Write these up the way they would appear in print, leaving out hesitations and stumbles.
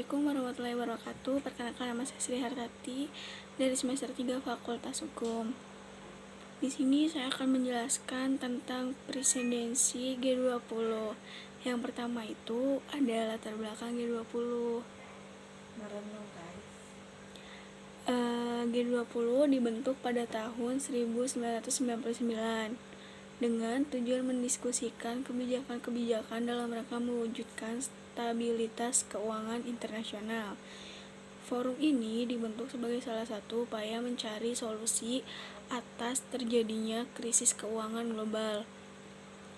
Assalamualaikum warahmatullahi wabarakatuh. Perkenalkan, nama saya Sri Hartati dari semester 3 Fakultas Hukum. Di sini saya akan menjelaskan tentang presidensi G20. Yang pertama itu ada latar belakang G20. G20 dibentuk pada tahun 1999 dengan tujuan mendiskusikan kebijakan-kebijakan dalam rangka mewujudkan stabilitas keuangan internasional. Forum ini dibentuk sebagai salah satu upaya mencari solusi atas terjadinya krisis keuangan global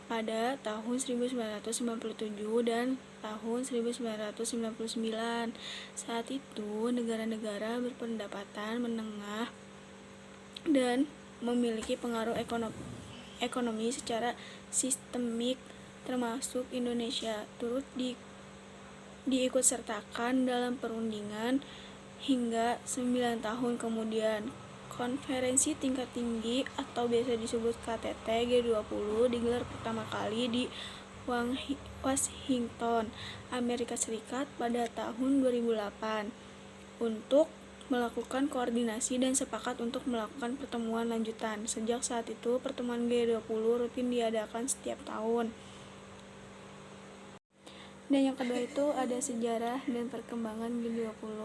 pada tahun 1997 dan tahun 1999. Saat itu, negara-negara berpendapatan menengah dan memiliki pengaruh ekonomi secara sistemik termasuk Indonesia turut diikutsertakan dalam perundingan hingga 9 tahun kemudian. Konferensi tingkat tinggi atau biasa disebut KTT G20 digelar pertama kali di Washington, Amerika Serikat pada tahun 2008 untuk melakukan koordinasi dan sepakat untuk melakukan pertemuan lanjutan. Sejak saat itu, pertemuan G20 rutin diadakan setiap tahun. Dan yang kedua itu ada sejarah dan perkembangan G20,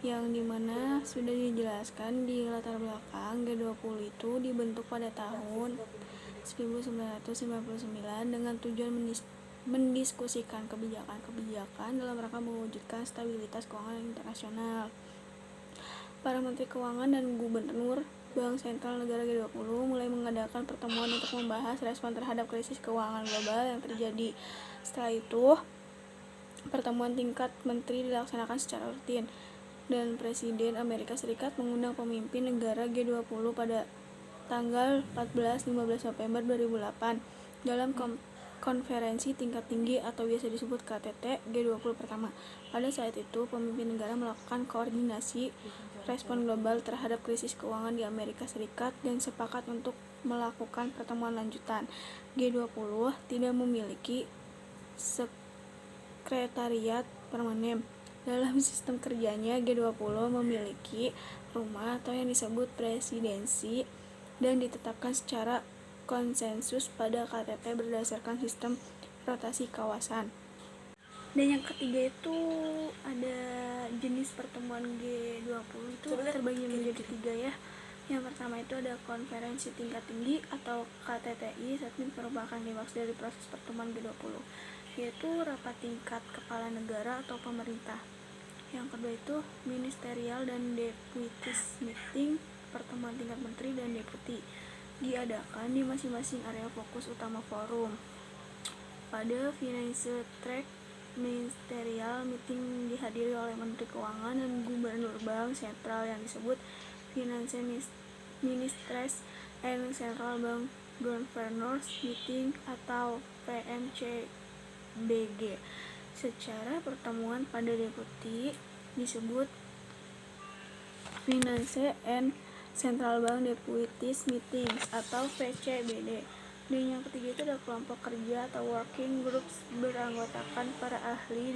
yang dimana sudah dijelaskan di latar belakang. G20 itu dibentuk pada tahun 1999 dengan tujuan mendiskusikan kebijakan-kebijakan dalam rangka mewujudkan stabilitas keuangan internasional. Para menteri keuangan dan gubernur Bank Sentral negara G20 mulai mengadakan pertemuan untuk membahas respon terhadap krisis keuangan global yang terjadi. Setelah itu, pertemuan tingkat menteri dilaksanakan secara rutin, dan Presiden Amerika Serikat mengundang pemimpin negara G20 pada tanggal 14-15 November 2008 dalam konferensi tingkat tinggi atau biasa disebut KTT G20 pertama. Pada saat itu, pemimpin negara melakukan koordinasi respon global terhadap krisis keuangan di Amerika Serikat dan sepakat untuk melakukan pertemuan lanjutan. G20 tidak memiliki sekretariat permanen. Dalam sistem kerjanya, G20 memiliki rumah atau yang disebut presidensi dan ditetapkan secara konsensus pada KTT berdasarkan sistem rotasi kawasan. Dan yang ketiga itu ada jenis pertemuan G20 itu terbagi menjadi 3 ya. Yang pertama itu ada konferensi tingkat tinggi atau KTTI. Saat ini merupakan klimaks dari proses pertemuan G20, yaitu rapat tingkat kepala negara atau pemerintah. Yang kedua itu ministerial dan deputies meeting, pertemuan tingkat menteri dan deputi, diadakan di masing-masing area fokus utama forum. Pada financial track, ministerial meeting dihadiri oleh menteri keuangan dan gubernur bank sentral yang disebut financial ministers and central bank governors meeting atau PMCBG. Secara pertemuan pada deputi disebut Finance and Central Bank Deputies Meetings atau VCBD. Dan yang ketiga itu ada kelompok kerja atau working groups beranggotakan para ahli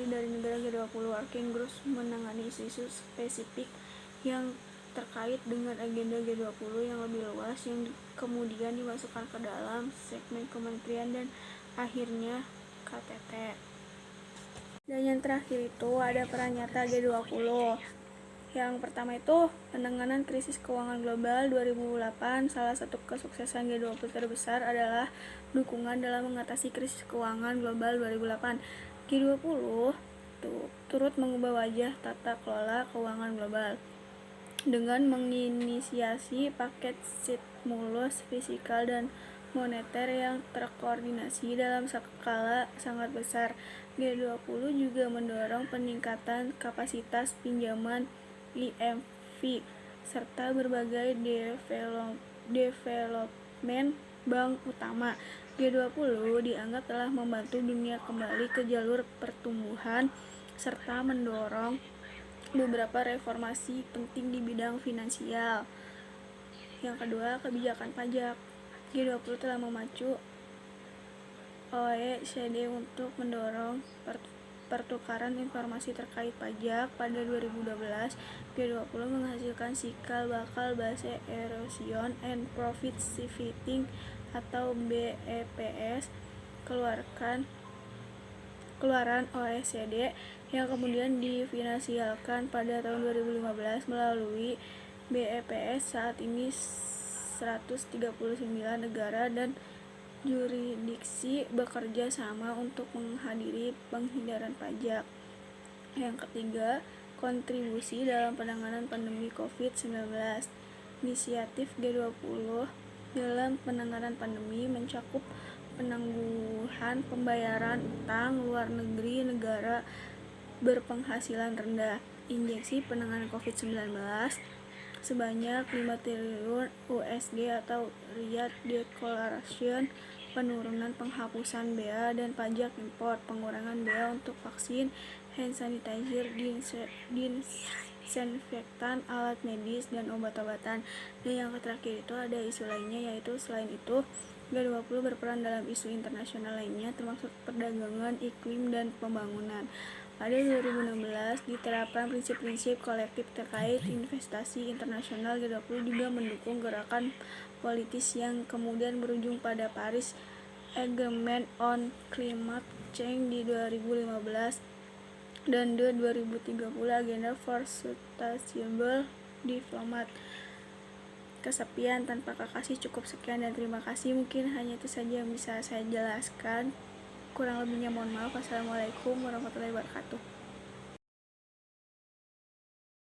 dari negara G20. Working groups menangani isu-isu spesifik yang terkait dengan agenda G20 yang lebih luas yang kemudian dimasukkan ke dalam segmen kementerian dan akhirnya KTT. Dan yang terakhir itu ada peran nyata G20. Yang pertama itu penanganan krisis keuangan global 2008. Salah satu kesuksesan G20 terbesar adalah dukungan dalam mengatasi krisis keuangan global 2008. G20 turut mengubah wajah tata kelola keuangan global dengan menginisiasi paket stimulus fiskal dan moneter yang terkoordinasi dalam skala sangat besar. G20 juga mendorong peningkatan kapasitas pinjaman IMF serta berbagai development bank utama. G20 dianggap telah membantu dunia kembali ke jalur pertumbuhan serta mendorong beberapa reformasi penting di bidang finansial. Yang kedua, kebijakan pajak. G20 telah memacu OECD untuk mendorong pertukaran informasi terkait pajak. Pada 2012, G20 menghasilkan cikal bakal Base Erosion and Profit Shifting atau BEPS keluaran OECD yang kemudian difinansialkan pada tahun 2015 melalui BEPS. Saat ini 139 negara dan yurisdiksi bekerja sama untuk menghadiri penghindaran pajak. Yang ketiga, kontribusi dalam penanganan pandemi COVID-19. Inisiatif G20 dalam penanganan pandemi mencakup penangguhan pembayaran utang luar negeri negara berpenghasilan rendah, injeksi penanganan COVID-19 sebanyak 5 triliun USD atau Riyadh Declaration, penurunan penghapusan bea dan pajak impor, pengurangan bea untuk vaksin, hand sanitizer, disinfektan, alat medis, dan obat-obatan. Dan yang terakhir itu ada isu lainnya, yaitu selain itu G20 berperan dalam isu internasional lainnya termasuk perdagangan, iklim, dan pembangunan. Pada 2016 diterapkan prinsip-prinsip kolektif terkait investasi internasional. G20 juga mendukung gerakan politis yang kemudian berujung pada Paris Agreement on Climate Change di 2015 dan The 2030 Agenda for Sustainable Development. Kesepian tanpa Kakashi. Cukup sekian dan terima kasih. Mungkin hanya itu saja yang bisa saya jelaskan. Kurang lebihnya mohon maaf. Wassalamualaikum warahmatullahi wabarakatuh.